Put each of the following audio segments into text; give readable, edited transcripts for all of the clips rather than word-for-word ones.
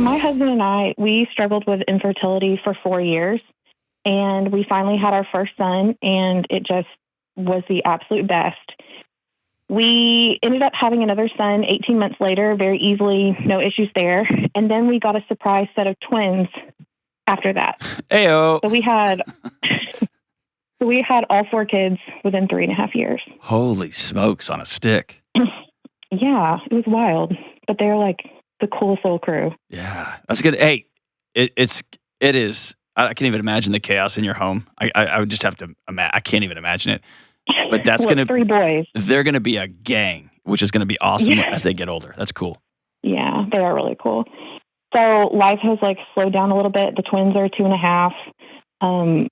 my husband and I, we struggled with infertility for 4 years, and we finally had our first son, and it just was the absolute best. We ended up having another son 18 months later, very easily, no issues there. And then we got a surprise set of twins after that. Ayo. So we had all 4 kids within 3.5 years. Holy smokes on a stick. Yeah, it was wild. But they're like the coolest little crew. Yeah, that's good. Hey, it is. I can't even imagine the chaos in your home. I would just have to imagine. I can't even imagine it. But that's going to 3 boys. They're going to be a gang, which is going to be awesome as they get older. That's cool. Yeah, they are really cool. So life has like slowed down a little bit. The twins are 2.5.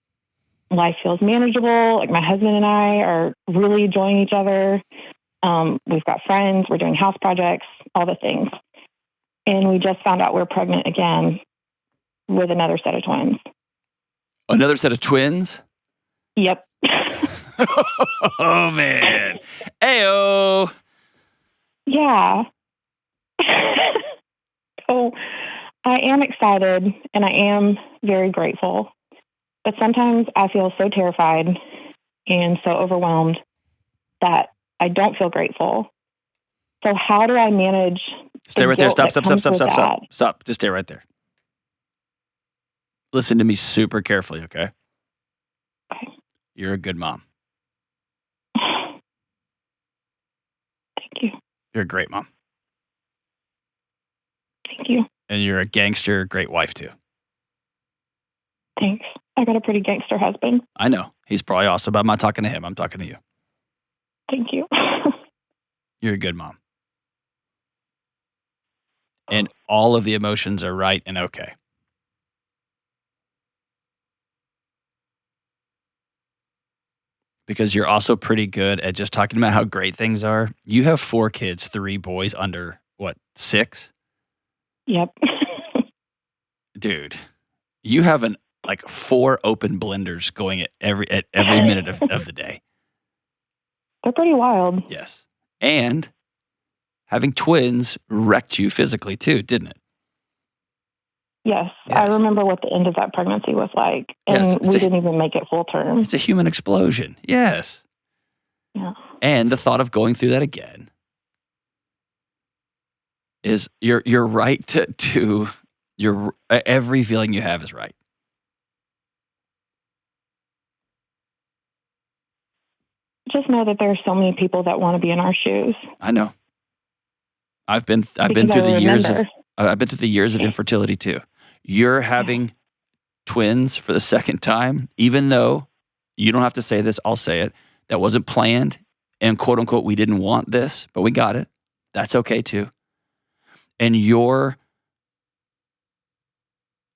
Life feels manageable. Like my husband and I are really enjoying each other. We've got friends. We're doing house projects, all the things. And we just found out we're pregnant again with another set of twins. Another set of twins? Yep. Oh, man. Ayo. Yeah. So I am excited and I am very grateful. But sometimes I feel so terrified and so overwhelmed that I don't feel grateful. So how do I manage? Stay right there. Stop. Stop. Just stay right there. Listen to me super carefully, okay? Okay. You're a good mom. Thank you. You're a great mom. Thank you. And you're a gangster, great wife, too. Thanks. I got a pretty gangster husband. I know. He's probably awesome, but I'm not talking to him. I'm talking to you. Thank you. You're a good mom. And all of the emotions are right and okay. Because you're also pretty good at just talking about how great things are. You have 4 kids, 3 boys under, 6? Yep. Dude, you have 4 open blenders going at every minute of the day. They're pretty wild. Yes. And having twins wrecked you physically too, didn't it? Yes. I remember what the end of that pregnancy was like. And we didn't even make it full term. It's a human explosion. Yes. Yeah. And the thought of going through that again is you're right to your every feeling you have is right. Just know that there are so many people that want to be in our shoes. I know. I've been through the years of infertility too. You're having twins for the second time, even though you don't have to say this, I'll say it. That wasn't planned, and quote unquote, we didn't want this, but we got it. That's okay too. And you're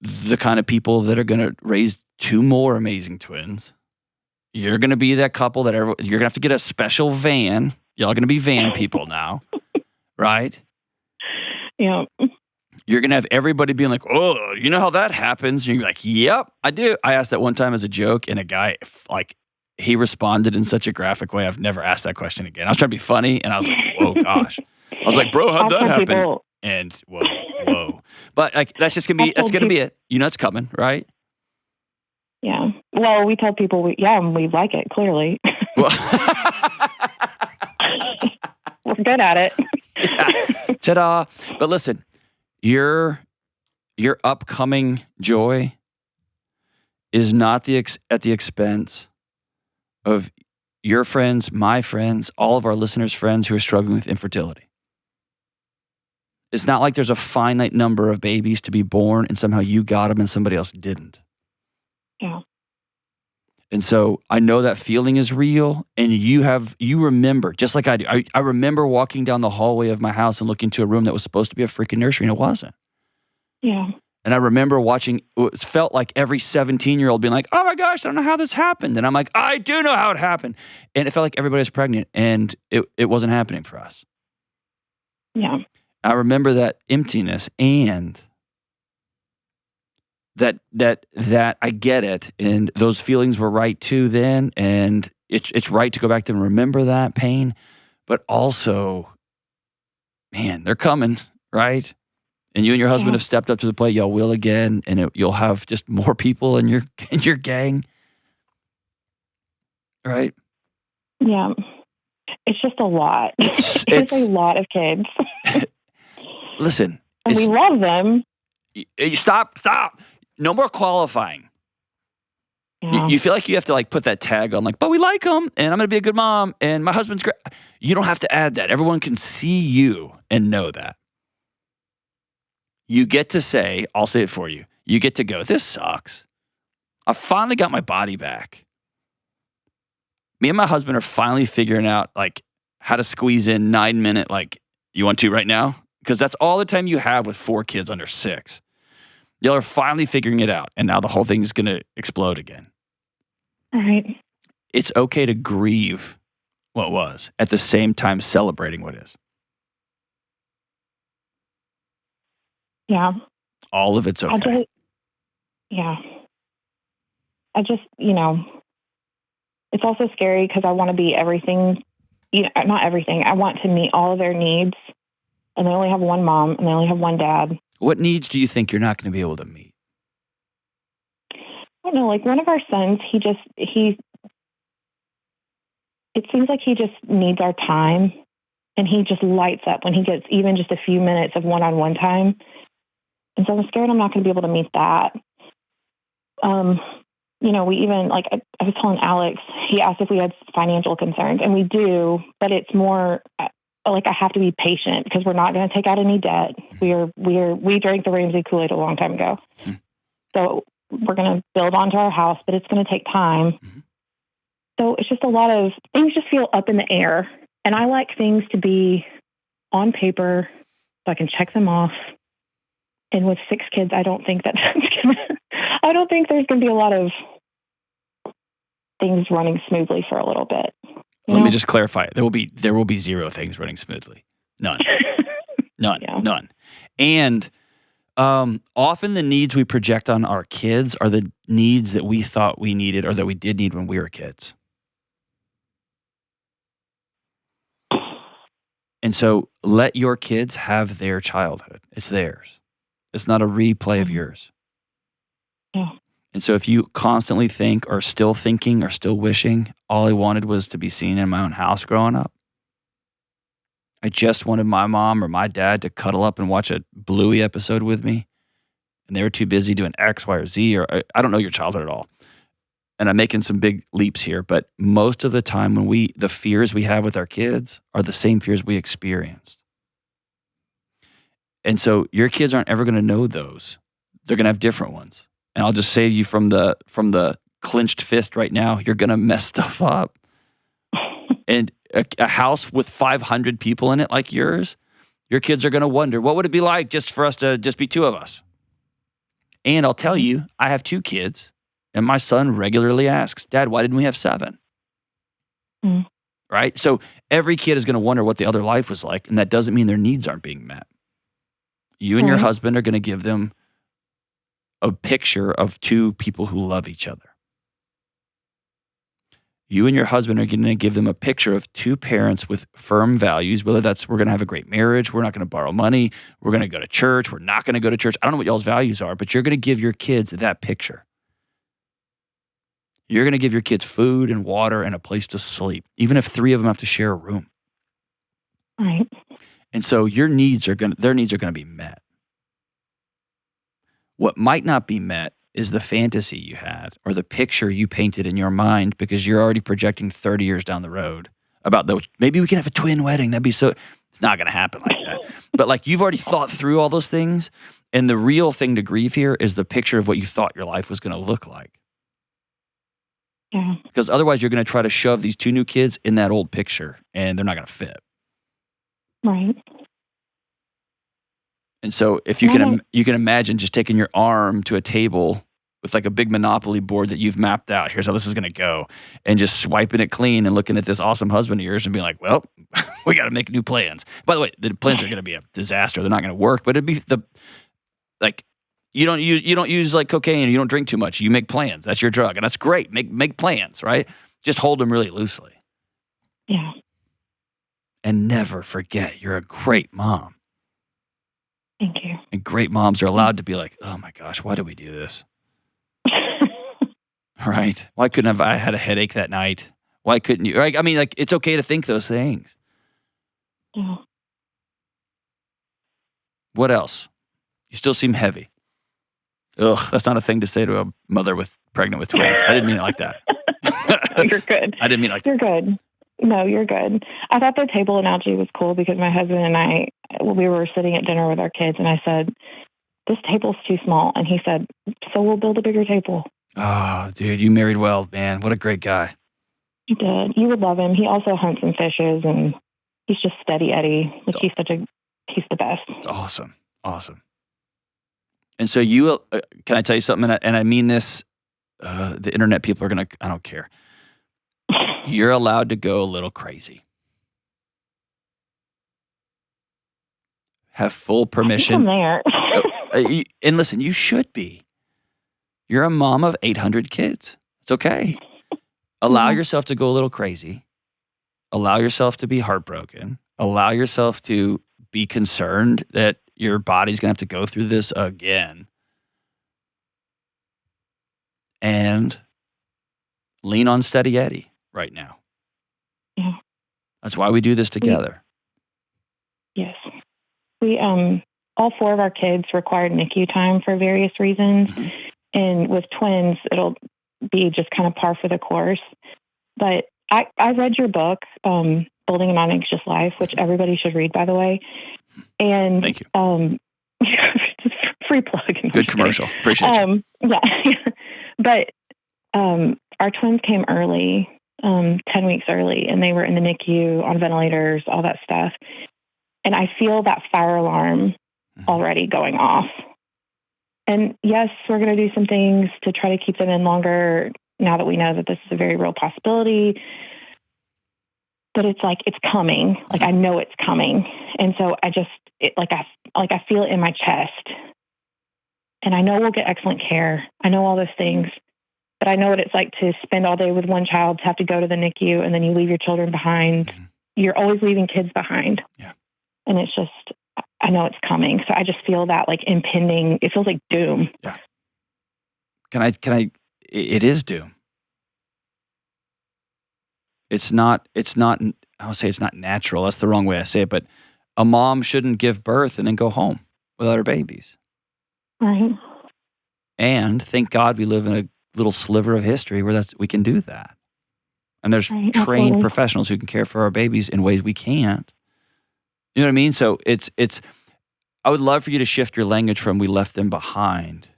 the kind of people that are going to raise 2 more amazing twins. You're going to be that couple that you're going to have to get a special van. Y'all going to be van people now, right? Yeah. You're going to have everybody being like, oh, you know how that happens? And you're like, yep, I do. I asked that one time as a joke, and a guy, he responded in such a graphic way. I've never asked that question again. I was trying to be funny, and I was like, whoa, gosh. I was like, bro, how'd that happen? And whoa. But that's just going to be it. You know it's coming, right? Yeah. Well, we tell people, we like it, clearly. Well, we're good at it. Yeah. Ta-da. But listen, your upcoming joy is not at the expense of your friends, my friends, all of our listeners' friends who are struggling with infertility. It's not like there's a finite number of babies to be born and somehow you got them and somebody else didn't. Yeah. And so I know that feeling is real, and you remember, just like I do. I remember walking down the hallway of my house and looking to a room that was supposed to be a freaking nursery, and it wasn't. Yeah. And I remember watching, it felt like every 17-year-old being like, oh my gosh, I don't know how this happened. And I'm like, I do know how it happened. And it felt like everybody was pregnant, and it wasn't happening for us. Yeah. I remember that emptiness, and that I get it, and those feelings were right too then, and it's right to go back to and remember that pain, but also, man, they're coming, right? And you and your husband Yeah. have stepped up to the plate. Y'all will again, and you'll have just more people in your gang, right? Yeah. It's just a lot. It's It's a lot of kids. listen. And we love them. Stop. No more qualifying. Yeah. You feel like you have to like put that tag on, like, but we like them, and I'm going to be a good mom, and my husband's great. You don't have to add that. Everyone can see you and know that. You get to say, I'll say it for you. You get to go, this sucks. I finally got my body back. Me and my husband are finally figuring out like how to squeeze in 9-minute, like, you want to right now? Because that's all the time you have with 4 kids under 6. Y'all are finally figuring it out, and now the whole thing is going to explode again. All right. It's okay to grieve what was at the same time celebrating what is. Yeah. All of it's okay. I just, it's also scary because I want to be everything, not everything. I want to meet all of their needs. And they only have one mom and they only have one dad. What needs do you think you're not going to be able to meet? I don't know. Like one of our sons, it seems like he just needs our time. And he just lights up when he gets even just a few minutes of one-on-one time. And so I'm scared I'm not going to be able to meet that. We even, like, I was telling Alex, he asked if we had financial concerns, and we do, but it's more like I have to be patient because we're not going to take out any debt. We drank the Ramsey Kool-Aid a long time ago. Mm-hmm. So we're going to build onto our house, but it's going to take time. Mm-hmm. So it's just a lot of things just feel up in the air. And I like things to be on paper so I can check them off. And with 6 kids, I don't think there's going to be a lot of things running smoothly for a little bit. Let me just clarify. There will be 0 things running smoothly. None. None. Yeah. None. And often the needs we project on our kids are the needs that we thought we needed or that we did need when we were kids. And so let your kids have their childhood. It's theirs. It's not a replay of yours. Yeah. And so if you constantly think or still thinking or still wishing, all I wanted was to be seen in my own house growing up. I just wanted my mom or my dad to cuddle up and watch a Bluey episode with me. And they were too busy doing X, Y, or Z, or I don't know your childhood at all. And I'm making some big leaps here, but most of the time the fears we have with our kids are the same fears we experienced. And so your kids aren't ever going to know those. They're going to have different ones. And I'll just say to you from the clenched fist right now, you're going to mess stuff up. And a house with 500 people in it like yours, your kids are going to wonder, what would it be like just for us to just be 2 of us? And I'll tell you, I have 2 kids, and my son regularly asks, Dad, why didn't we have 7? Mm. Right? So every kid is going to wonder what the other life was like, and that doesn't mean their needs aren't being met. You and your husband are going to give them a picture of 2 people who love each other. You and your husband are going to give them a picture of 2 parents with firm values, whether that's we're going to have a great marriage, we're not going to borrow money, we're going to go to church, we're not going to go to church. I don't know what y'all's values are, but you're going to give your kids that picture. You're going to give your kids food and water and a place to sleep, even if 3 of them have to share a room. Right. And so their needs are going to be met. What might not be met is the fantasy you had or the picture you painted in your mind because you're already projecting 30 years down the road about maybe we can have a twin wedding. That'd be so. It's not going to happen like that. But like you've already thought through all those things. And the real thing to grieve here is the picture of what you thought your life was going to look like. Yeah. Because otherwise you're going to try to shove these 2 new kids in that old picture and they're not going to fit. Right. And so if you can imagine just taking your arm to a table with like a big Monopoly board that you've mapped out. Here's how this is going to go. And just swiping it clean and looking at this awesome husband of yours and being like, well, we got to make new plans. By the way, the plans are going to be a disaster. They're not going to work, but it'd be you don't use like cocaine. You don't drink too much. You make plans. That's your drug. And that's great. Make plans, right? Just hold them really loosely. Yeah. And never forget you're a great mom. Thank you. And great moms are allowed to be like, oh my gosh, why did we do this? Right? Why couldn't have I had a headache that night? Why couldn't you? Right? I mean, like, it's okay to think those things. Yeah. What else? You still seem heavy. Ugh, that's not a thing to say to a mother pregnant with twins. I didn't mean it like that. No, you're good. I didn't mean it like that. You're good. No, you're good. I thought the table analogy was cool because my husband and I, we were sitting at dinner with our kids, and I said, this table's too small. And he said, so we'll build a bigger table. Oh, dude, you married well, man. What a great guy. He did. You would love him. He also hunts and fishes, and he's just steady Eddie. Like, he's the best. It's awesome. Awesome. And so you, can I tell you something? And I mean this, the internet people are going to, I don't care. You're allowed to go a little crazy. Have full permission. I'm there. And listen, you should be. You're a mom of 800 kids. It's okay. Allow yourself to go a little crazy. Allow yourself to be heartbroken. Allow yourself to be concerned that your body's going to have to go through this again. And lean on Steady Eddie right now. Yeah. That's why we do this together. Yes. We, all 4 of our kids required NICU time for various reasons. Mm-hmm. And with twins, it'll be just kind of par for the course. But I read your book, Building a Non-Anxious Life, which everybody should read, by the way. And thank you. Just free plug. Good commercial. Appreciate you. Yeah. But our twins came early, 10 weeks early, and they were in the NICU on ventilators, all that stuff. And I feel that fire alarm already going off. And yes, we're going to do some things to try to keep them in longer now that we know that this is a very real possibility. But it's like, it's coming. Like, I know it's coming. And so I feel it in my chest. And I know we'll get excellent care. I know all those things. But I know what it's like to spend all day with one child, to have to go to the NICU, and then you leave your children behind. Mm-hmm. You're always leaving kids behind. Yeah. And it's just, I know it's coming. So I just feel that like impending, it feels like doom. Yeah. It is doom. It's not, I'll say it's not natural. That's the wrong way I say it, but a mom shouldn't give birth and then go home without her babies. Right. And thank God we live in a little sliver of history where we can do that. And there's trained professionals who can care for our babies in ways we can't. You know what I mean? So I would love for you to shift your language from we left them behind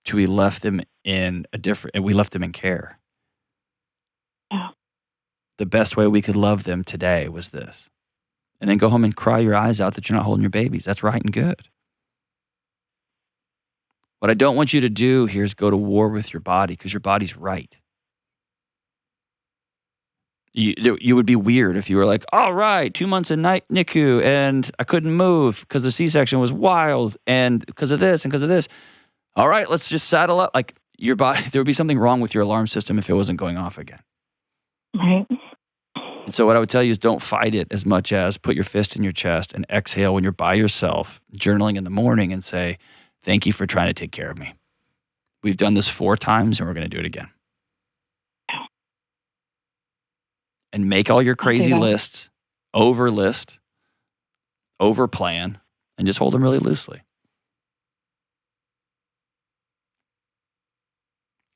to we left them in care. Yeah. The best way we could love them today was this. And then go home and cry your eyes out that you're not holding your babies. That's right and good. What I don't want you to do here is go to war with your body, because your body's right. You would be weird if you were like, all right, 2 months in NICU and I couldn't move because the C-section was wild and because of this and because of this. All right, let's just saddle up. Like, your body, there would be something wrong with your alarm system if it wasn't going off again. Right. And so what I would tell you is don't fight it as much as put your fist in your chest and exhale when you're by yourself, journaling in the morning, and say, thank you for trying to take care of me. We've done this 4 times and we're going to do it again. And make all your crazy lists, over plan, and just hold them really loosely.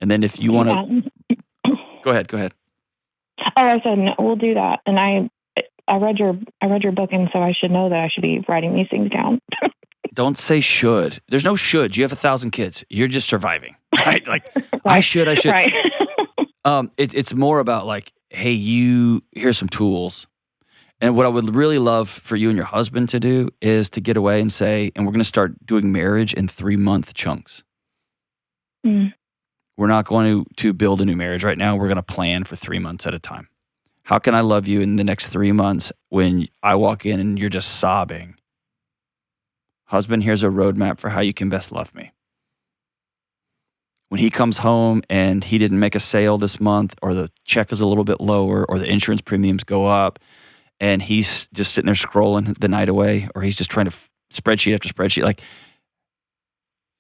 And then if you want to, go ahead. Oh, I said no, we'll do that. And I read your book, and so I should know that I should be writing these things down. Don't say should. There's no should. You have 1,000 kids. You're just surviving, right? Like, I should. Right. It's more about like, hey, here's some tools. And what I would really love for you and your husband to do is to get away and say, and we're going to start doing marriage in 3-month chunks. Mm. We're not going to build a new marriage right now. We're going to plan for 3 months at a time. How can I love you in the next 3 months when I walk in and you're just sobbing? Husband, here's a roadmap for how you can best love me. When he comes home and he didn't make a sale this month, or the check is a little bit lower, or the insurance premiums go up, and he's just sitting there scrolling the night away, or he's just trying to spreadsheet after spreadsheet. Like,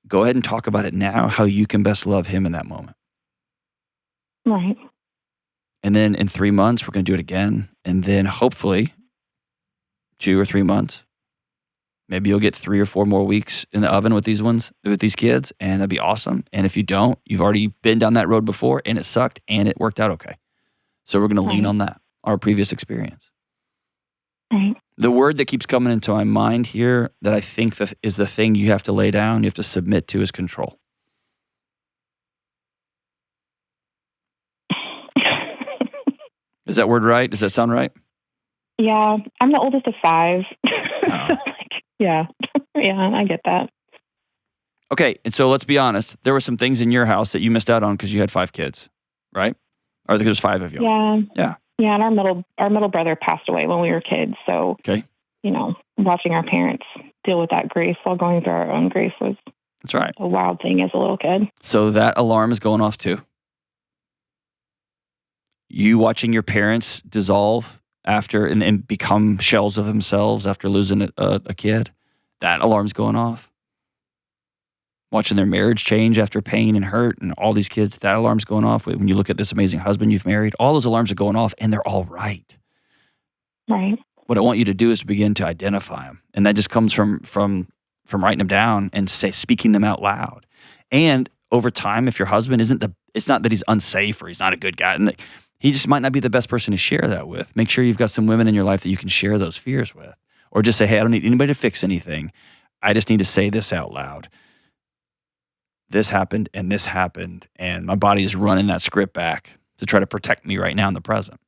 go ahead and talk about it now, how you can best love him in that moment. Right. And then in 3 months, we're going to do it again. And then hopefully 2 or 3 months, maybe you'll get 3 or 4 more weeks in the oven with these kids, and that'd be awesome. And if you don't, you've already been down that road before, and it sucked, and it worked out okay. So we're going to lean on that, our previous experience. Right. The word that keeps coming into my mind here that I think is the thing you have to lay down, you have to submit to, is control. Is that word right? Does that sound right? Yeah. I'm the oldest of 5. Oh. Yeah. Yeah, I get that. Okay, and so let's be honest. There were some things in your house that you missed out on because you had 5 kids, right? Or there's 5 of you. Yeah. Yeah. Yeah, and our middle brother passed away when we were kids. So, okay, watching our parents deal with that grief while going through our own grief was that's right. A wild thing as a little kid. So that alarm is going off too. You watching your parents dissolve after and become shells of themselves after losing a kid, that alarm's going off. Watching their marriage change after pain and hurt and all these kids, that alarm's going off. When you look at this amazing husband you've married, all those alarms are going off and they're all right. Right. What I want you to do is begin to identify them. And that just comes from writing them down and speaking them out loud. And over time, if your husband it's not that he's unsafe or he's not a good guy, and he just might not be the best person to share that with. Make sure you've got some women in your life that you can share those fears with. Or just say, hey, I don't need anybody to fix anything. I just need to say this out loud. This happened, and my body is running that script back to try to protect me right now in the present.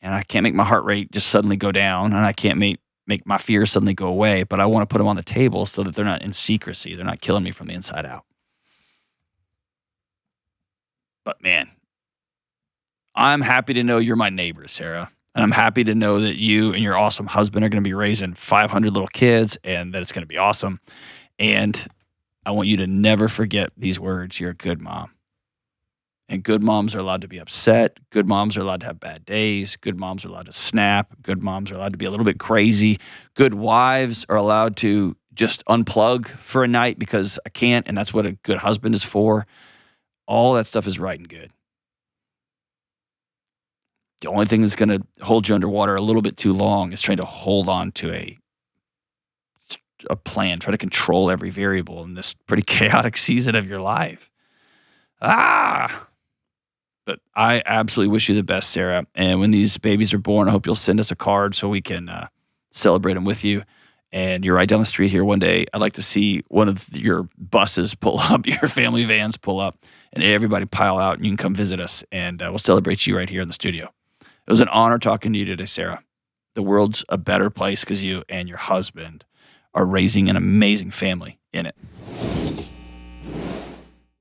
And I can't make my heart rate just suddenly go down, and I can't make my fears suddenly go away, but I want to put them on the table so that they're not in secrecy. They're not killing me from the inside out. But man, I'm happy to know you're my neighbor, Sarah. And I'm happy to know that you and your awesome husband are going to be raising 500 little kids and that it's going to be awesome. And I want you to never forget these words. You're a good mom. And good moms are allowed to be upset. Good moms are allowed to have bad days. Good moms are allowed to snap. Good moms are allowed to be a little bit crazy. Good wives are allowed to just unplug for a night because I can't, and that's what a good husband is for. All that stuff is right and good. The only thing that's going to hold you underwater a little bit too long is trying to hold on to a plan, try to control every variable in this pretty chaotic season of your life. But I absolutely wish you the best, Sarah. And when these babies are born, I hope you'll send us a card so we can celebrate them with you. And you're right down the street here one day. I'd like to see one of your buses pull up, your family vans pull up, and everybody pile out, and you can come visit us, and we'll celebrate you right here in the studio. It was an honor talking to you today, Sarah. The world's a better place because you and your husband are raising an amazing family in it.